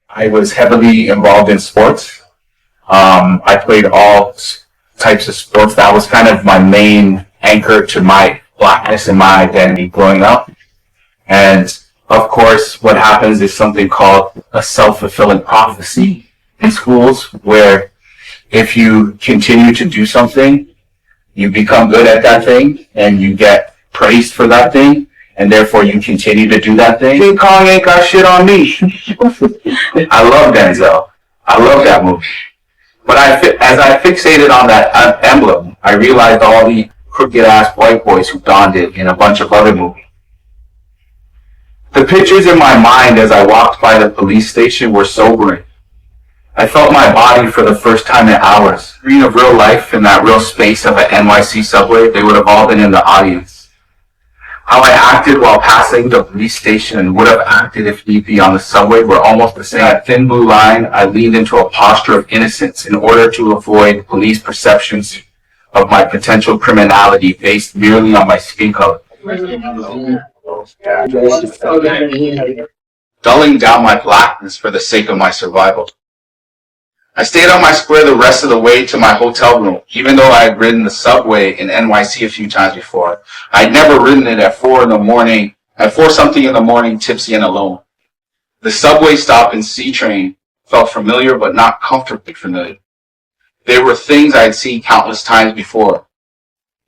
I was heavily involved in sports. I played all types of sports. That was kind of my main anchor to my blackness and my identity growing up. And of course, what happens is something called a self-fulfilling prophecy in schools, where if you continue to do something, you become good at that thing and you get praised for that thing, and therefore you continue to do that thing. King Kong ain't got shit on me. I love Denzel. I love that movie. But as I fixated on that emblem, I realized all the crooked-ass white boys who donned it in a bunch of other movies. The pictures in my mind as I walked by the police station were sobering. I felt my body for the first time in hours. Screen of real life in that real space of an NYC subway, they would have all been in the audience. How I acted while passing the police station and would have acted if need be on the subway were almost the same. That thin blue line, I leaned into a posture of innocence in order to avoid police perceptions of my potential criminality based merely on my skin color. Dulling down my blackness for the sake of my survival. I stayed on my square the rest of the way to my hotel room, even though I had ridden the subway in NYC a few times before. I'd never ridden it at 4 something in the morning, tipsy and alone. The subway stop and C train felt familiar, but not comfortably familiar. There were things I had seen countless times before.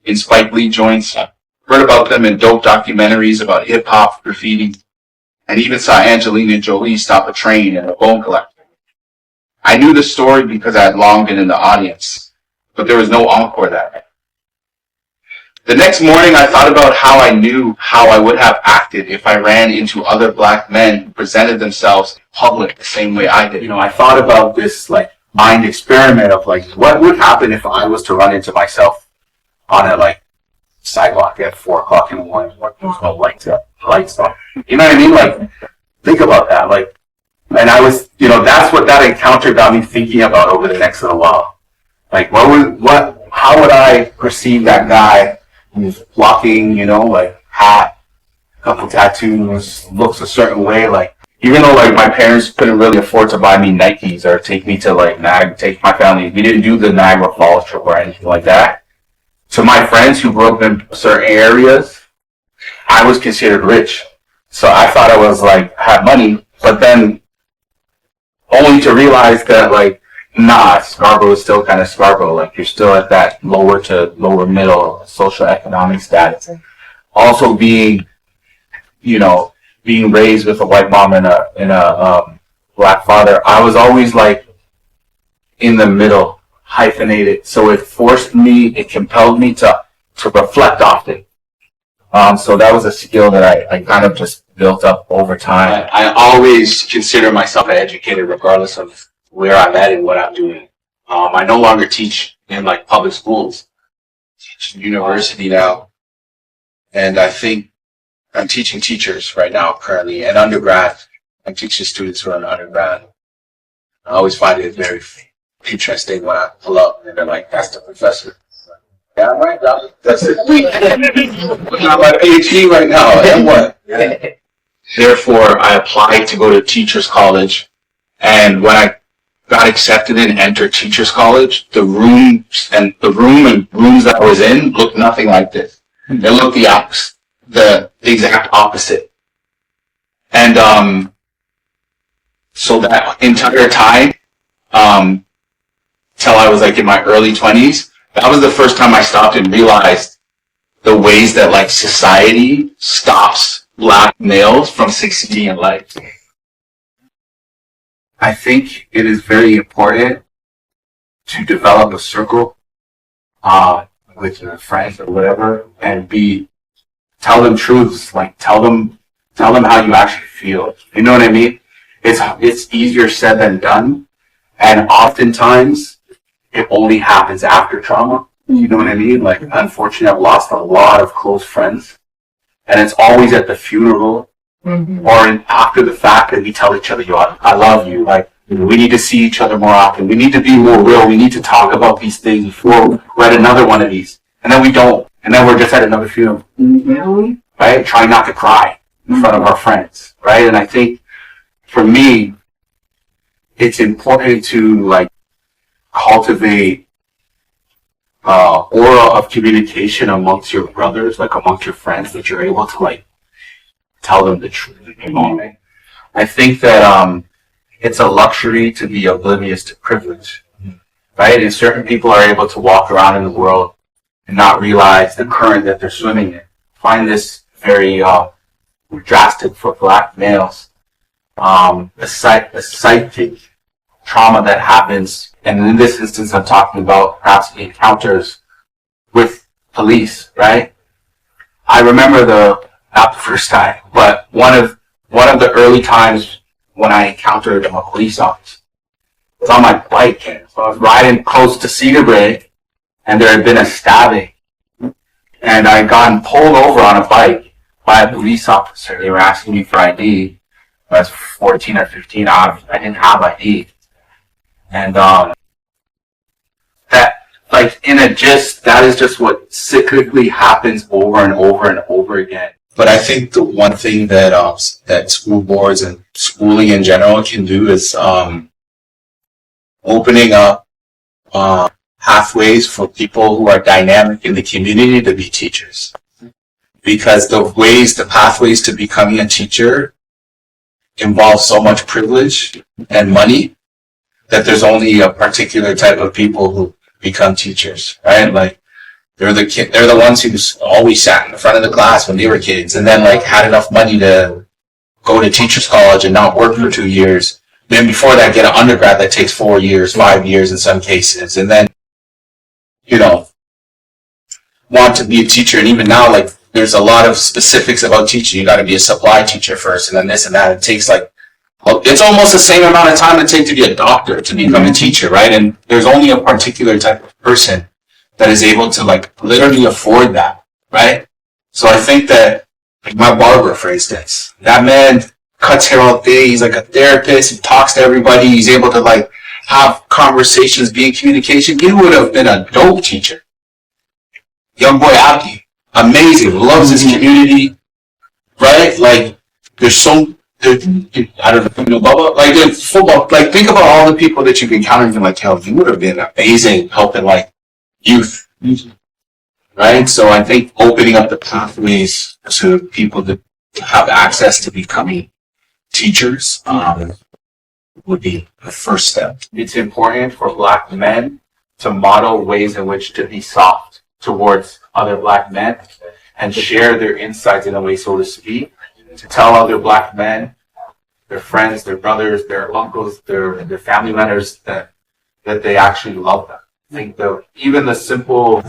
In Spike Lee joints, read about them in dope documentaries about hip-hop, graffiti, and even saw Angelina Jolie stop a train in a bone collector. I knew the story because I had long been in the audience, but there was no encore that night. The next morning, I thought about how I knew how I would have acted if I ran into other black men who presented themselves in public the same way I did. I thought about this mind experiment of what would happen if I was to run into myself on a sidewalk at 4 o'clock in the morning when there's no lights on. You know what I mean? Think about that. And I was, that's what that encounter got me thinking about over the next little while. How would I perceive that guy who's walking, hat, couple tattoos, looks a certain way, even though my parents couldn't really afford to buy me Nikes or take me to take my family, we didn't do the Niagara Falls trip or anything like that. To my friends who grew up in certain areas, I was considered rich. So I thought I was had money, but then only to realize that Scarborough is still kind of Scarborough. You're still at that lower to lower middle social economic status. Also being raised with a white mom and a black father, I was always in the middle, hyphenated. So it compelled me to reflect often. So that was a skill that I kind of just built up over time. I always consider myself an educator regardless of where I'm at and what I'm doing. I no longer teach in public schools. I teach in university now. And I think I'm teaching teachers right now currently and undergrad. I'm teaching students who are in undergrad. I always find it very interesting when I pull up and they're like, that's the professor. Yeah, right. That's it. I'm my PhD right now. And what? Yeah. Therefore, I applied to go to teachers college, and when I got accepted and entered teachers college, the room and rooms that I was in looked nothing like this. They looked the exact opposite. And so that entire time, till I was in my early 20s. That was the first time I stopped and realized the ways that society stops black males from succeeding in life. I think it is very important to develop a circle with your friends or whatever, and tell them truths, tell them how you actually feel. You know what I mean? It's easier said than done, and oftentimes it only happens after trauma. You know what I mean? Unfortunately, I've lost a lot of close friends. And it's always at the funeral or after the fact that we tell each other, I love you. We need to see each other more often. We need to be more real. We need to talk about these things before we're at another one of these. And then we don't. And then we're just at another funeral. Right? Trying not to cry in front of our friends. Right? And I think, for me, it's important to like cultivate aura of communication amongst your brothers, like amongst your friends, that you're able to like tell them the truth. You know? I think that it's a luxury to be oblivious to privilege, right? And certain people are able to walk around in the world and not realize the current that they're swimming in. I find this very drastic for black males. A psychic trauma that happens, and in this instance I'm talking about perhaps encounters with police, right? I remember not the first time, but one of the early times when I encountered a police officer. It was on my bike, so I was riding close to Cedar Brae, and there had been a stabbing, and I had gotten pulled over on a bike by a police officer. They were asking me for ID. I was 14 or 15. I didn't have ID. And that, like, in a gist, that is just what cyclically happens over and over and over again. But I think the one thing that that school boards and schooling in general can do is opening up pathways for people who are dynamic in the community to be teachers. Because the pathways to becoming a teacher involve so much privilege and money that there's only a particular type of people who become teachers, right? Like they're the ones who always sat in the front of the class when they were kids, and then like had enough money to go to teachers college and not work for 2 years. Then before that, get an undergrad that takes 4 years, 5 years in some cases, and then want to be a teacher. And even now, like there's a lot of specifics about teaching. You got to be a supply teacher first, and then this and that. It takes like, it's almost the same amount of time it takes to be a doctor to become a teacher, right? And there's only a particular type of person that is able to like literally afford that, right? So I think that, like my barber, for instance, that man cuts hair all day. He's like a therapist. He talks to everybody. He's able to like have conversations, be in communication. He would have been a dope teacher. Young boy Abdi, amazing, loves his community, right? Like there's I don't know if you know Bubba, like in football, like think about all the people that you've encountered and like, hell, you would have been amazing helping like youth, right? So I think opening up the pathways to people to have access to becoming teachers would be the first step. It's important for black men to model ways in which to be soft towards other black men and share their insights in a way, so to speak, to tell other black men, their friends, their brothers, their uncles, their family members that they actually love them. I think even the simple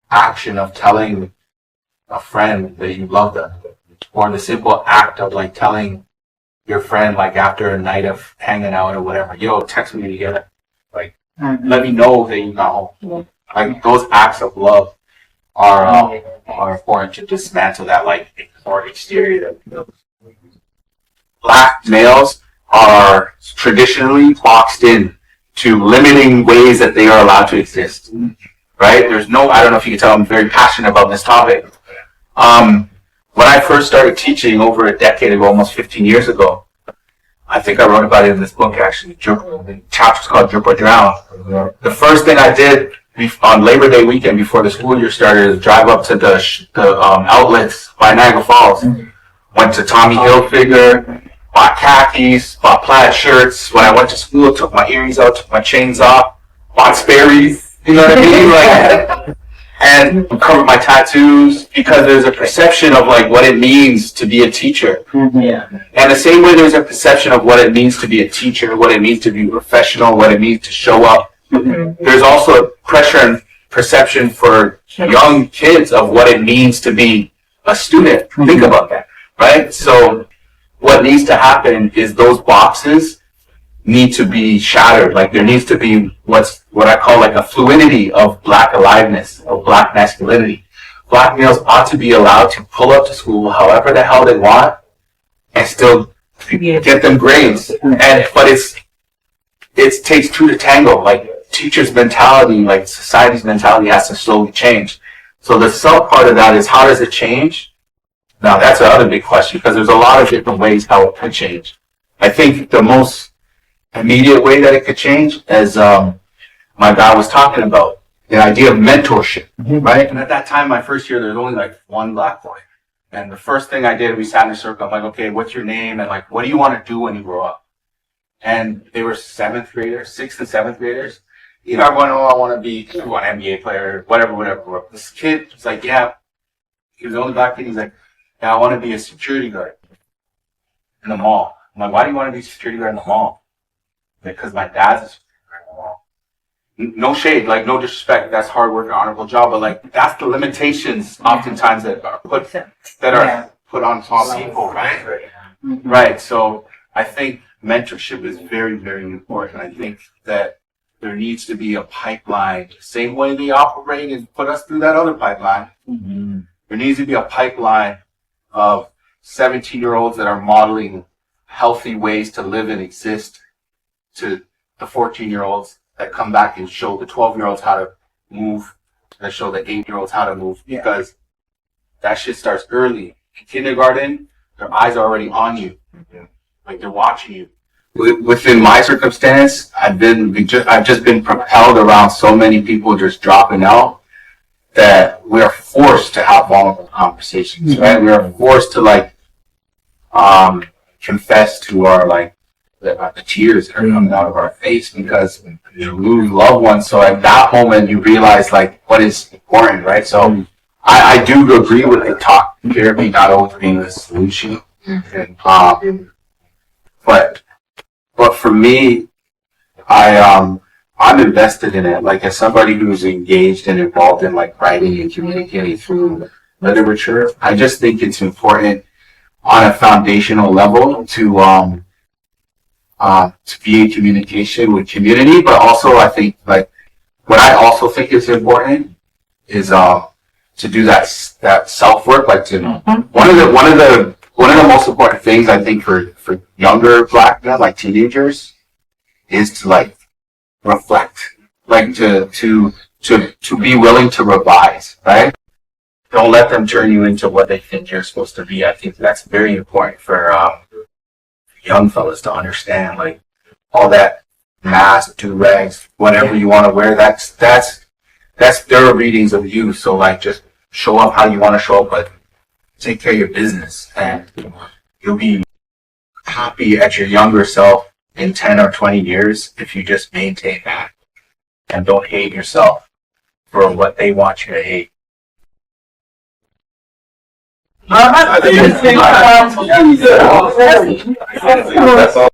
action of telling a friend that you love them, or the simple act of like telling your friend like after a night of hanging out or whatever, yo, text me together, like let me know that you got home. Like those acts of love are important to dismantle that like ignored stereotype. Black males are traditionally boxed in to limiting ways that they are allowed to exist. Right? I don't know if you can tell, I'm very passionate about this topic. When I first started teaching over a decade ago, almost 15 years ago, I think I wrote about it in this book actually. The chapter's called Drip or Drown. The first thing I did on Labor Day weekend before the school year started is drive up to the outlets by Niagara Falls. Went to Tommy Hilfiger, bought khakis, bought plaid shirts. When I went to school, took my earrings out, took my chains off, bought Sperry's, you know what I mean? Like, and covered my tattoos because there's a perception of like what it means to be a teacher. Yeah. And the same way there's a perception of what it means to be a teacher, what it means to be professional, what it means to show up. There's also pressure and perception for young kids of what it means to be a student. Think about that, right? So what needs to happen is those boxes need to be shattered. Like there needs to be what I call like a fluidity of black aliveness, of black masculinity. Black males ought to be allowed to pull up to school however the hell they want and still get them grades. But it takes two to tango. Like teachers' mentality, like society's mentality has to slowly change. So the sub part of that is how does it change? Now that's another big question because there's a lot of different ways how it could change. I think the most immediate way that it could change, as my guy was talking about, the idea of mentorship, right? And at that time, my first year, there was only like one black boy. And the first thing I did, we sat in a circle. I'm like, okay, what's your name? And like, what do you want to do when you grow up? And they were 7th graders, 6th and 7th graders. You know, everyone, oh, I want to be an NBA player, whatever. This kid was like, yeah, he was the only black kid. He's like, yeah, I want to be a security guard in the mall. I'm like, why do you want to be a security guard in the mall? Because my dad's a security guard in the mall. No shade, like no disrespect. That's hard work and honorable job, but like that's the limitations oftentimes that are put on people, right? Right. So I think mentorship is very, very important. I think that there needs to be a pipeline, same way they operate and put us through that other pipeline. There needs to be a pipeline of 17-year-olds that are modeling healthy ways to live and exist to the 14-year-olds that come back and show the 12-year-olds how to move, that show the 8-year-olds how to move, because that shit starts early. In kindergarten, their eyes are already on you. Like they're watching you. Within my circumstance, I've just been propelled around so many people just dropping out that we are forced to have vulnerable conversations, right? We are forced to like confess to our like the tears that are coming out of our face because you lose loved ones. So at that moment, you realize like what is important, right? So I do agree with the talk therapy not always being the solution, but for me, I'm invested in it. Like as somebody who's engaged and involved in like writing and communicating through literature, I just think it's important on a foundational level to be in communication with community, but also I think like what I also think is important is to do that self work. Like to one of the most important things I think for younger black men, like teenagers, is to like reflect, like to be willing to revise, right? Don't let them turn you into what they think you're supposed to be. I think that's very important for young fellas to understand, like all that mask, do-rags, whatever you want to wear, that's their readings of you. So like just show up how you want to show up, but take care of your business and you'll be happy at your younger self in 10 or 20 years if you just maintain that and don't hate yourself for what they want you to hate. I think that's all.